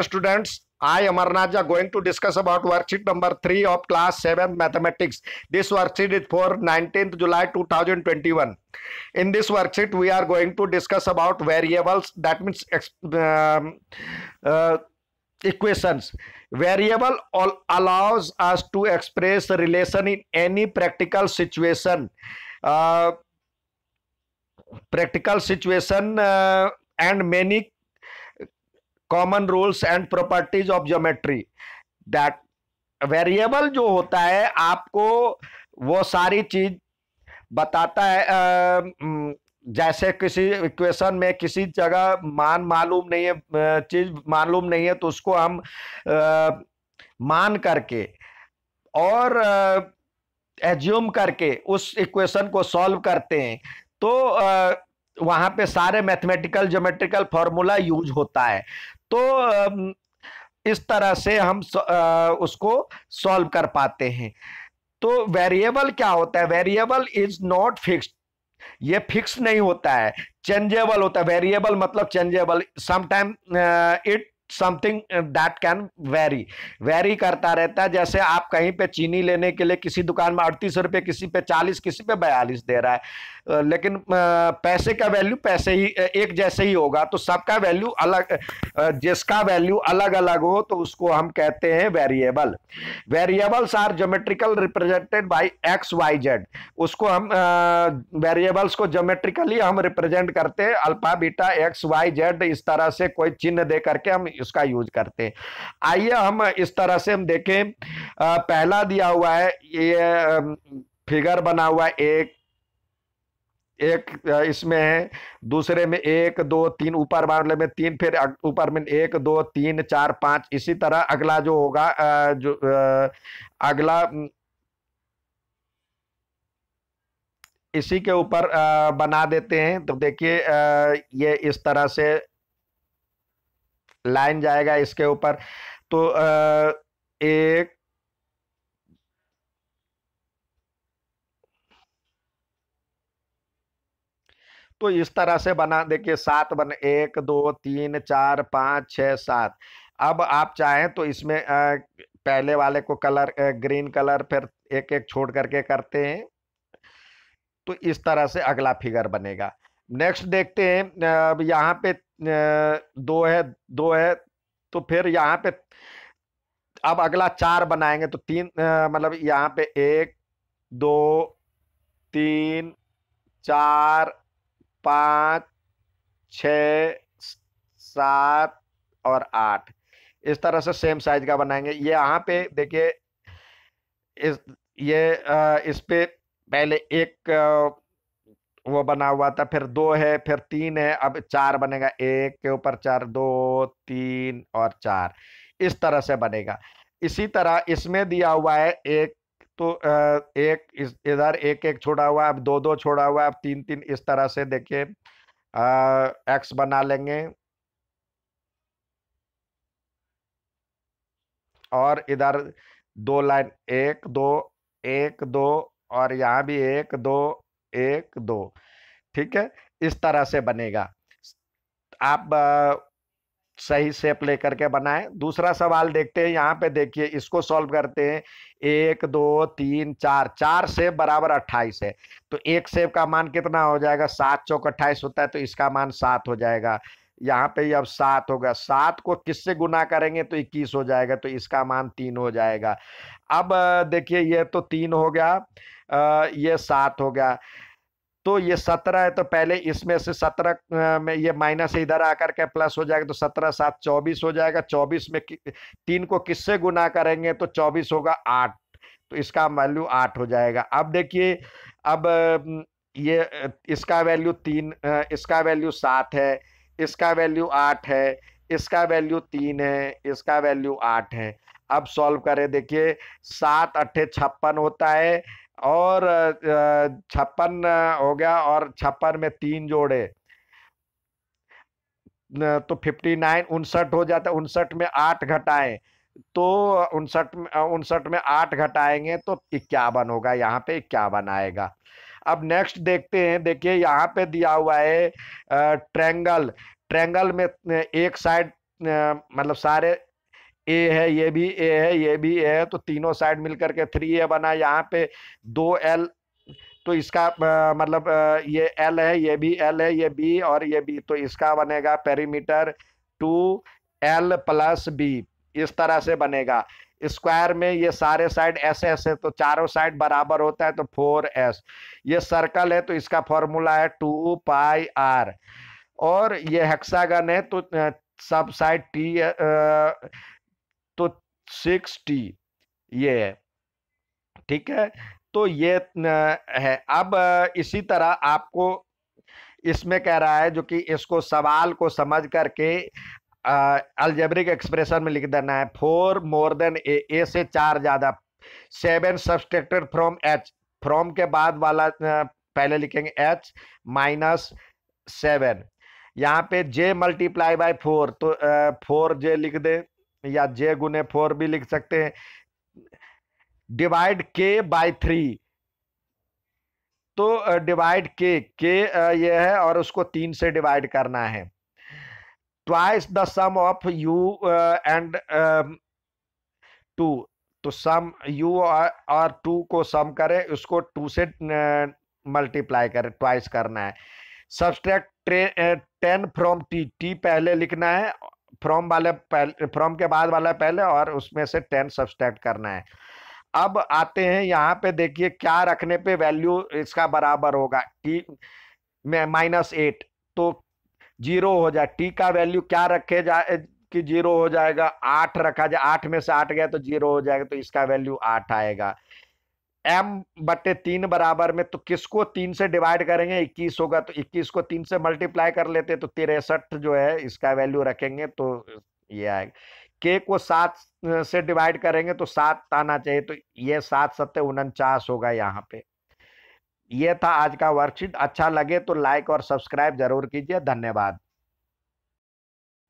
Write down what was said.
Students, I Amarnath are going to discuss about worksheet number 3 of class 7 mathematics. This worksheet is for 19th July 2021. In this worksheet we are going to discuss about variables, that means uh, equations. Variable allows us to express a relation in any practical situation. And many common rules and properties of geometry. That variable जो होता है आपको वो सारी चीज बताता है. जैसे किसी इक्वेशन में किसी जगह मान मालूम नहीं है, चीज मालूम नहीं है, तो उसको हम मान करके और एज्यूम करके उस इक्वेशन को सॉल्व करते हैं. तो वहां पे सारे मैथमेटिकल ज्योमेट्रिकल फॉर्मूला यूज होता है. तो इस तरह से हम उसको सॉल्व कर पाते हैं. तो वेरिएबल क्या होता है? Variable is not fixed. ये फिक्स नहीं होता है, चेंजेबल होता है. वेरिएबल मतलब changeable. Sometime it something that can very करता रहता है. जैसे आप कहीं पे चीनी लेने के लिए किसी दुकान में 38 रुपये, किसी पे 40, किसी पे 42 दे रहा है, लेकिन पैसे का वैल्यू पैसे ही एक जैसे ही होगा. तो सबका वैल्यू अलग, जिसका वैल्यू अलग अलग हो तो उसको हम कहते हैं variable. Variables are geometrical represented by X Y Z. उसको हम वेरिएबल्स को ज्योमेट्रिकली हम रिप्रेजेंट करते हैं, alpha beta X Y Z, इस तरह से कोई चिन्ह दे करके हम इसका यूज करते हैं. आइए हम इस तरह से हम देखें. पहला दिया हुआ है, ये फिगर बना हुआ है, एक इसमें है, दूसरे में 1 2 3, ऊपर वाले में 3, फिर ऊपर में 1 2 3 4 5. इसी तरह अगला जो होगा, जो अगला इसी के ऊपर बना देते हैं. तो देखिए ये इस तरह से लाइन जाएगा इसके ऊपर. तो एक तो इस तरह से बना, देखिए 7 बने, 1 2 3 4 5 6 7. अब आप चाहें तो इसमें पहले वाले को कलर ग्रीन कलर फिर एक एक छोड़ करके करते हैं. तो इस तरह से अगला फिगर बनेगा. नेक्स्ट देखते हैं. अब यहाँ पे 2 है, तो फिर यहाँ पे अब अगला 4 बनाएंगे. तो 3 मतलब यहाँ पे 1 2 3 4 5 6 7 और 8. इस तरह से सेम साइज का बनाएंगे. ये यहाँ पे देखिए इस पे पहले एक वो बना हुआ था, फिर 2 है, फिर 3 है, अब 4 बनेगा. 1 के ऊपर 4, 2 3 और 4. इस तरह से बनेगा. इसी तरह इसमें दिया हुआ है एक, तो एक इधर एक एक छोड़ा हुआ है, अब 2 2 छोड़ा हुआ है, अब 3 3. इस तरह से देखिए एक्स बना लेंगे, और इधर 2 लाइन 1 2 1 2, और यहाँ भी 1 2 1 2. ठीक है, इस तरह से बनेगा. आप सही शेप लेकर के बनाएं. दूसरा सवाल देखते हैं. यहाँ पे देखिए, इसको सॉल्व करते हैं. 1 2 3 4, 4 शेप बराबर 28 है. तो एक शेप का मान कितना हो जाएगा? 7 चौक 28 होता है, तो इसका मान 7 हो जाएगा. यहाँ पे अब 7 होगा. 7 को किससे गुना करेंगे तो 21 हो जाएगा, तो इसका मान 3 हो जाएगा. अब देखिए ये तो 3 हो गया, ये 7 हो गया, तो ये 17 है. तो पहले इसमें से 17 में ये माइनस इधर आकर के प्लस हो जाएगा, तो 17 7 24 हो जाएगा. 24 में 3 को किससे गुना करेंगे तो 24 होगा 8, तो इसका वैल्यू 8 हो जाएगा. अब देखिए, अब ये इसका वैल्यू 3, इसका वैल्यू 7 है, इसका वैल्यू 8 है, इसका वैल्यू 3 है, इसका वैल्यू 8 है. अब सॉल्व करें. देखिए 7 8 56 होता है, और 56 हो गया, और 56 में 3 जोड़े तो 59 59 हो जाता है. 59 में 8 घटाएं तो 59 में 8 घटाएंगे तो 51 होगा. यहाँ पे 51 आएगा. अब नेक्स्ट देखते हैं. देखिए यहाँ पे दिया हुआ है ट्रायंगल. ट्रायंगल में एक साइड मतलब सारे ए है, ये भी ए है, ये भी ए है, तो तीनों साइड मिलकर के 3A बना। यहाँ पे 2L, तो इसका मतलब ये L है, ये भी L है, ये B और ये B, तो इसका बनेगा पेरीमीटर 2L+B। इस तरह से बनेगा। स्क्वायर में ये सारे साइड एस एस है, तो चारों साइड बराबर होता है, तो 4S। ये सर्कल है, तो इसका फॉर्मूला है 2πr। और ये हेक्सागन है, तो सब साइड T, तो 6T ये है। ठीक है, तो ये है। अब इसी तरह आपको इसमें कह रहा है जो कि इसको सवाल को समझ करके अलजेब्रिक एक्सप्रेशन में लिख देना है। 4 मोर देन ए से 4 ज्यादा। 7 सब्सट्रैक्टेड फ्रॉम एच, फ्रॉम के बाद वाला पहले लिखेंगे H-7। यहाँ पे J मल्टीप्लाई बाय 4, तो 4J लिख दे, या J गुने 4 भी लिख सकते हैं। डिवाइड K बाय 3, तो डिवाइड K ये है और उसको 3 से डिवाइड करना है। Twice the sum of U and 2, तो सम U और 2 को सम करें, उसको 2 से मल्टीप्लाई करें, ट्वाइस करना है। सब्सट्रैक्ट 10 फ्रॉम T पहले लिखना है, फ्रॉम वाले पहले, फ्रॉम के बाद वाला पहले, और उसमें से 10 सब्सट्रैक्ट करना है। अब आते हैं यहाँ पे, देखिए क्या रखने पे वैल्यू इसका बराबर होगा। T में -8, तो 0 हो जाए। T का वैल्यू क्या रखे जाए कि 0 हो जाएगा, 8 रखा जाए, 8 में से 8 गया तो 0 हो जाएगा, तो इसका वैल्यू 8 आएगा। M/3 बराबर में, तो किसको 3 से डिवाइड करेंगे, 21 होगा, तो 21 को 3 से मल्टीप्लाई कर लेते, तो 63 जो है इसका वैल्यू रखेंगे, तो ये आएगा। K को 7 से डिवाइड करेंगे तो 7 आना चाहिए, तो ये 7×7 = 49 होगा यहाँ पे। ये था आज का वर्कशीट। अच्छा लगे तो लाइक और सब्सक्राइब जरूर कीजिए। धन्यवाद।